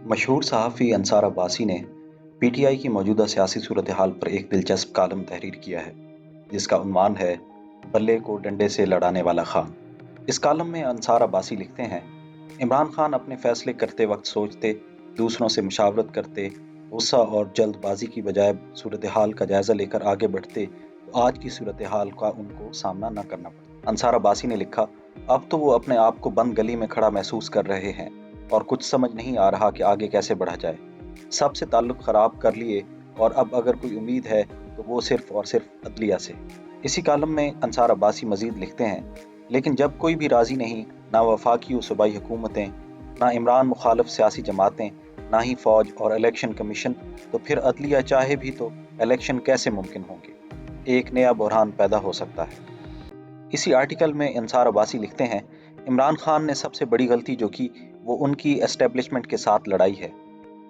मशहूर सहाफ़ी अंसार अब्बासी ने पीटीआई की मौजूदा सियासी सूरत हाल पर एक दिलचस्प कॉलम तहरीर किया है, जिसका उन्वान है बल्ले को डंडे से लड़ाने वाला खान। इस कॉलम में अंसार अब्बासी लिखते हैं, इमरान खान अपने फैसले करते वक्त सोचते, दूसरों से मुशावरत करते, गुस्सा और जल्दबाजी की बजाय सूरत हाल का जायज़ा लेकर आगे बढ़ते तो आज की सूरत हाल का उनको सामना न करना पड़ता। अंसार अब्बासी ने लिखा, अब तो वो अपने आप को बंद गली में खड़ा महसूस कर रहे हैं और कुछ समझ नहीं आ रहा कि आगे कैसे बढ़ा जाए। सबसे ताल्लुक़ ख़राब कर लिए और अब अगर कोई उम्मीद है तो वो सिर्फ़ और सिर्फ अदलिया से। इसी कॉलम में अंसार अब्बासी मज़ीद लिखते हैं, लेकिन जब कोई भी राज़ी नहीं, ना वफाकी व सूबाई हुकूमतें, ना इमरान मुखालफ सियासी जमातें, ना ही फ़ौज और इलेक्शन कमीशन, तो फिर अदलिया चाहे भी तो इलेक्शन कैसे मुमकिन होंगे। एक नया बहरान पैदा हो सकता है। इसी आर्टिकल में अंसार अब्बासी लिखते हैं, इमरान खान ने सबसे बड़ी गलती जो की वो उनकी एस्टेब्लिशमेंट के साथ लड़ाई है।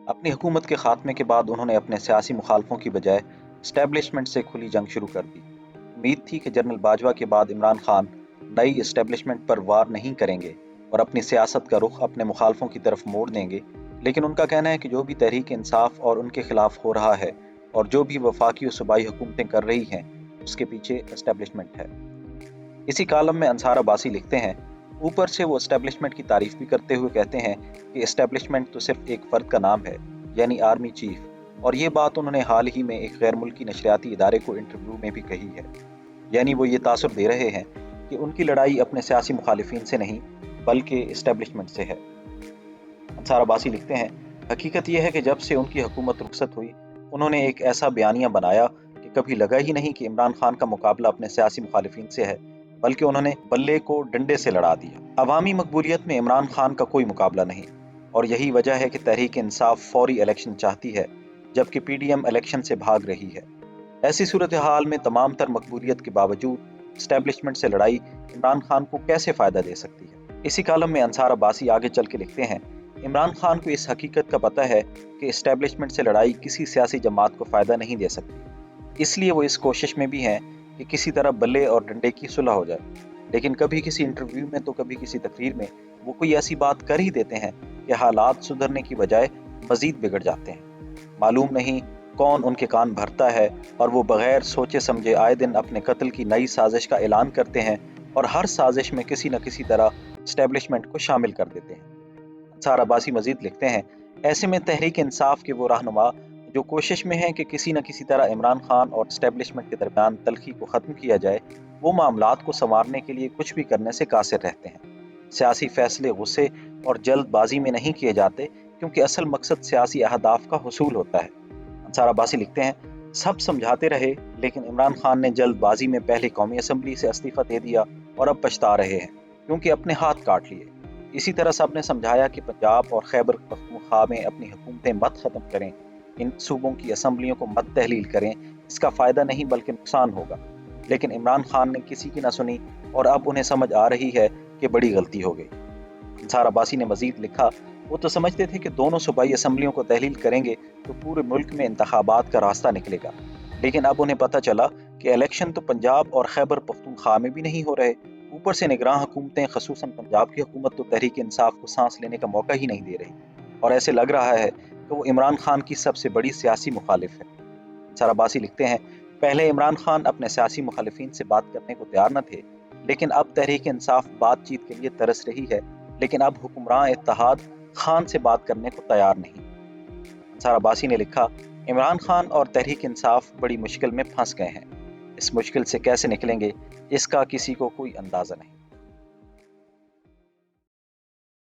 अपनी हुकूमत के ख़ात्मे के बाद उन्होंने अपने सियासी मुखालफों की बजाय एस्टेब्लिशमेंट से खुली जंग शुरू कर दी। उम्मीद थी कि जनरल बाजवा के बाद इमरान खान नई एस्टेब्लिशमेंट पर वार नहीं करेंगे और अपनी सियासत का रुख अपने मुखालफों की तरफ मोड़ देंगे, लेकिन उनका कहना है कि जो भी तहरीक इंसाफ और उनके खिलाफ हो रहा है और जो भी वफाकी और सूबाई हुकूमतें कर रही हैं, उसके पीछे एस्टेब्लिशमेंट है। इसी कॉलम में अंसार अब्बासी लिखते हैं, ऊपर से वो एस्टेब्लिशमेंट की तारीफ भी करते हुए कहते हैं कि एस्टेब्लिशमेंट तो सिर्फ एक फ़र्द का नाम है, यानी आर्मी चीफ, और ये बात उन्होंने हाल ही में एक गैर मुल्की नशरियाती इदारे को इंटरव्यू में भी कही है। यानी वो ये तासुर दे रहे हैं कि उनकी लड़ाई अपने सियासी मुखालिफिन से नहीं बल्कि एस्टेब्लिशमेंट से है। अंसार अब्बासी लिखते हैं, हकीकत यह है कि जब से उनकी हुकूमत रुखसत हुई, उन्होंने एक ऐसा बयानिया बनाया कि कभी लगा ही नहीं कि इमरान खान का मुकाबला अपने सियासी मुखालिफिन से है, बल्कि उन्होंने बल्ले को डंडे से लड़ा दिया। अवामी मकबूलियत में इमरान खान का कोई मुकाबला नहीं, और यही वजह है कि तहरीक इंसाफ फौरी इलेक्शन चाहती है, जबकि पीडीएम इलेक्शन से भाग रही है। ऐसी सूरत हाल में तमाम तर मकबूलियत के बावजूद एस्टेब्लिशमेंट से लड़ाई इमरान खान को कैसे फ़ायदा दे सकती है। इसी कॉलम में अंसार अब्बासी आगे चल के लिखते हैं, इमरान खान को इस हकीकत का पता है कि एस्टेब्लिशमेंट से लड़ाई किसी सियासी जमात को फ़ायदा नहीं दे सकती, इसलिए वो इस कोशिश में भी हैं कि किसी तरह बल्ले और डंडे की सुलह हो जाए। लेकिन कभी किसी इंटरव्यू में तो कभी किसी तकरीर में वो कोई ऐसी बात कर ही देते हैं कि हालात सुधरने की बजाय मज़ीद बिगड़ जाते हैं। मालूम नहीं कौन उनके कान भरता है और वो बग़ैर सोचे समझे आए दिन अपने कत्ल की नई साजिश का ऐलान करते हैं और हर साजिश में किसी न किसी तरह एस्टेब्लिशमेंट को शामिल कर देते हैं। अंसार अब्बासी मज़ीद लिखते हैं, ऐसे में तहरीक इंसाफ के वो रहनुमा जो कोशिश में हैं कि किसी न किसी तरह इमरान खान और एस्टेब्लिशमेंट के दरमियान तल्खी को ख़त्म किया जाए, वो मामलात को संवारने के लिए कुछ भी करने से कासिर रहते हैं। सियासी फैसले गुस्से और जल्दबाजी में नहीं किए जाते, क्योंकि असल मकसद सियासी अहदाफ का हुसूल होता है। अंसार अब्बासी लिखते हैं, सब समझाते रहे, लेकिन इमरान खान ने जल्दबाजी में पहले कौमी असम्बली से इस्तीफ़ा दे दिया और अब पछता रहे हैं, क्योंकि अपने हाथ काट लिए। इसी तरह सब ने समझाया कि पंजाब और खैबर पख्तूनख्वा में अपनी हुकूमतें मत ख़त्म करें, इन सूबों की असम्बलियों को मत तहलील करें, इसका फ़ायदा नहीं बल्कि नुकसान होगा। लेकिन इमरान खान ने किसी की न सुनी और अब उन्हें समझ आ रही है कि बड़ी गलती हो गई। अंसार अब्बासी ने मज़ीद लिखा, वो तो समझते थे कि दोनों सूबाई असम्बलियों को तहलील करेंगे तो पूरे मुल्क में इंतखाबात का रास्ता निकलेगा, लेकिन अब उन्हें पता चला कि इलेक्शन तो पंजाब और खैबर पख्तूनख्वा में भी नहीं हो रहे। ऊपर से निगरान हुकूमतें, खसूसन पंजाब की हुकूमत तो तहरीक इंसाफ को सांस लेने का मौका ही नहीं दे रही, और ऐसे लग रहा है कि वो इमरान खान की सबसे बड़ी सियासी मुखालिफ है। अंसार अब्बासी लिखते हैं, पहले इमरान खान अपने सियासी मुखालिफिन से बात करने को तैयार न थे, लेकिन अब तहरीक इंसाफ बातचीत के लिए तरस रही है, लेकिन अब हुक्मरान इत्तेहाद खान से बात करने को तैयार नहीं। अंसार अब्बासी ने लिखा, इमरान खान और तहरीक इंसाफ बड़ी मुश्किल में फंस गए हैं। इस मुश्किल से कैसे निकलेंगे, इसका किसी को कोई अंदाज़ा नहीं।